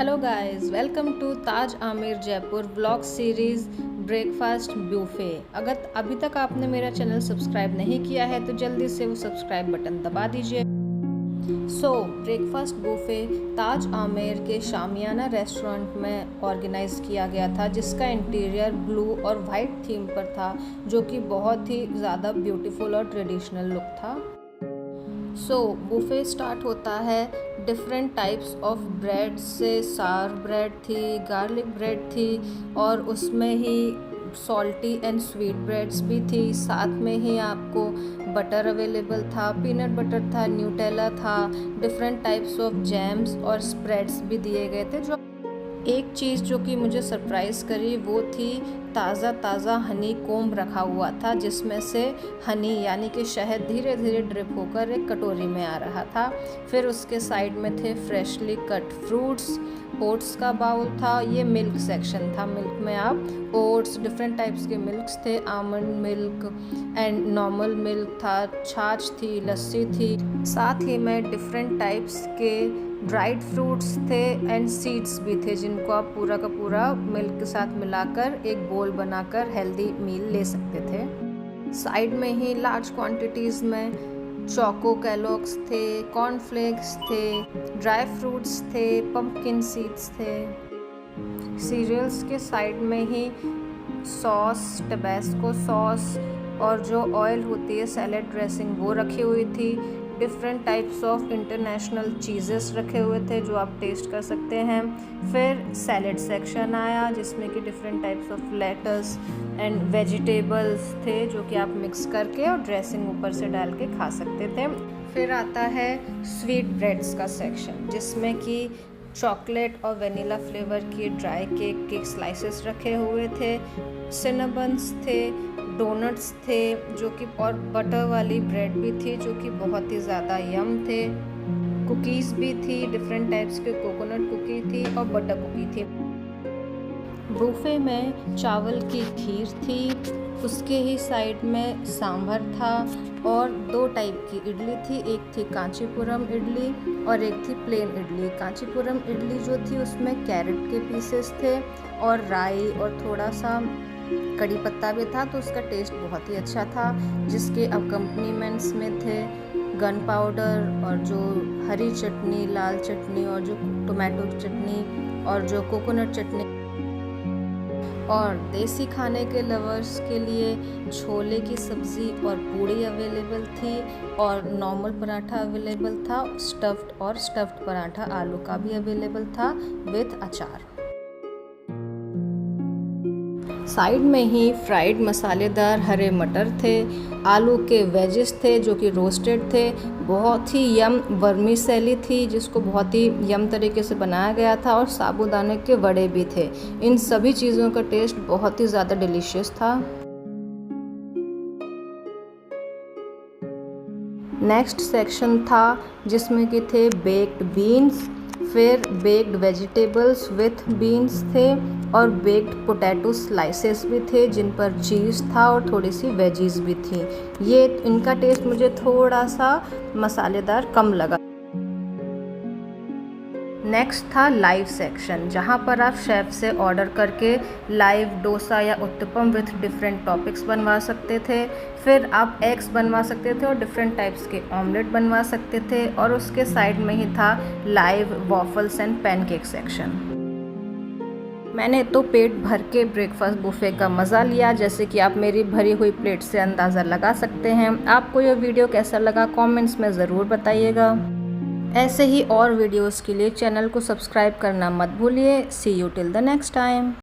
Hello guys, welcome to Taj Amer Jaipur vlog series breakfast buffet. अगर अभी तक आपने मेरा चैनल सब्सक्राइब नहीं किया है तो जल्दी से वो सब्सक्राइब बटन दबा दीजिए। ब्रेकफास्ट बुफे ताज आमिर के शामियाना रेस्टोरेंट में ऑर्गेनाइज किया गया था, जिसका इंटीरियर ब्लू और वाइट थीम पर था, जो कि बहुत ही ज़्यादा ब्यूटीफुल और ट्रेडिशनल लुक था। बुफे स्टार्ट होता है डिफरेंट टाइप्स ऑफ ब्रेड से। सार ब्रेड थी, गार्लिक ब्रेड थी और उसमें ही सॉल्टी एंड स्वीट ब्रेड्स भी थी। साथ में ही आपको बटर अवेलेबल था, पीनट बटर था, न्यूटेला था, डिफरेंट टाइप्स ऑफ जैम्स और स्प्रेड्स भी दिए गए थे। जो एक चीज़ जो कि मुझे सरप्राइज़ करी वो थी ताज़ा हनी कोम्ब रखा हुआ था, जिसमें से हनी यानी कि शहद धीरे धीरे ड्रिप होकर एक कटोरी में आ रहा था। फिर उसके साइड में थे फ्रेशली कट फ्रूट्स, ओट्स का बाउल था। ये मिल्क सेक्शन था। मिल्क में आप ओट्स, डिफरेंट टाइप्स के मिल्क्स थे, almond milk and normal milk था, छाछ थी, लस्सी थी। साथ ही में डिफरेंट टाइप्स के ड्राइड फ्रूट्स थे एंड सीड्स भी थे, जिनको आप पूरा का पूरा मिल्क के साथ मिलाकर एक बोल बनाकर हेल्दी मील ले सकते थे। साइड में ही लार्ज क्वांटिटीज़ में चोको कैलॉग्स थे, कॉर्नफ्लेक्स थे, ड्राई फ्रूट्स थे, पंपकिन सीड्स थे। सीरियल्स के साइड में ही सॉस, टबैस्को सॉस और जो ऑयल होती है सैलेड ड्रेसिंग वो रखी हुई थी। डिफरेंट टाइप्स ऑफ इंटरनेशनल चीज़ेस रखे हुए थे जो आप टेस्ट कर सकते हैं। फिर सैलेड सेक्शन आया, जिसमें कि different types of lettuce and vegetables थे, जो कि आप मिक्स करके और ड्रेसिंग ऊपर से डाल के खा सकते थे। फिर आता है स्वीट ब्रेड्स का सेक्शन, जिसमें कि चॉकलेट और वेनिला फ्लेवर की ड्राई केक के स्लाइसेस रखे हुए थे, सिनेबन्स थे, डोनट्स थे जो कि, और बटर वाली ब्रेड भी थी जो कि बहुत ही ज़्यादा यम थे। कुकीज़ भी थी, डिफरेंट टाइप्स के कोकोनट कुकी थी और बटर कुकी थी। बुफे में चावल की खीर थी, उसके ही साइड में सांभर था और दो टाइप की इडली थी। एक थी कांचीपुरम इडली और एक थी प्लेन इडली। कांचीपुरम इडली जो थी उसमें कैरेट के पीसेस थे और राई और थोड़ा सा कड़ी पत्ता भी था, तो उसका टेस्ट बहुत ही अच्छा था। जिसके अकम्पनीमेंट्स में थे गन पाउडर और जो हरी चटनी, लाल चटनी और जो टोमेटो चटनी और जो कोकोनट चटनी। और देसी खाने के लवर्स के लिए छोले की सब्ज़ी और पूड़ी अवेलेबल थी और नॉर्मल पराठा अवेलेबल था। स्टफ्ड पराठा आलू का भी अवेलेबल था विथ अचार। साइड में ही फ्राइड मसालेदार हरे मटर थे, आलू के वेजेस थे जो कि रोस्टेड थे, बहुत ही यम वर्मीसेली थी जिसको बहुत ही यम तरीके से बनाया गया था, और साबूदाने के वड़े भी थे। इन सभी चीज़ों का टेस्ट बहुत ही ज़्यादा डिलीशियस था। नेक्स्ट सेक्शन था जिसमें कि थे बेक्ड बीन्स, फिर बेक्ड वेजिटेबल्स विथ बीन्स थे और बेक्ड पोटैटो स्लाइसेस भी थे जिन पर चीज़ था और थोड़ी सी वेजीज भी थी। ये इनका टेस्ट मुझे थोड़ा सा मसालेदार कम लगा। नेक्स्ट था लाइव सेक्शन, जहाँ पर आप शेफ़ से ऑर्डर करके लाइव डोसा या उत्तपम विथ डिफरेंट टॉपिक्स बनवा सकते थे। फिर आप एग्स बनवा सकते थे और डिफरेंट टाइप्स के ऑमलेट बनवा सकते थे। और उसके साइड में ही था live waffles and pancake section. मैंने तो पेट भर के ब्रेकफास्ट बुफे का मज़ा लिया, जैसे कि आप मेरी भरी हुई प्लेट से अंदाज़ा लगा सकते हैं। आपको यह वीडियो कैसा लगा कमेंट्स में ज़रूर बताइएगा। ऐसे ही और वीडियोस के लिए चैनल को सब्सक्राइब करना मत भूलिए। See you till the next time.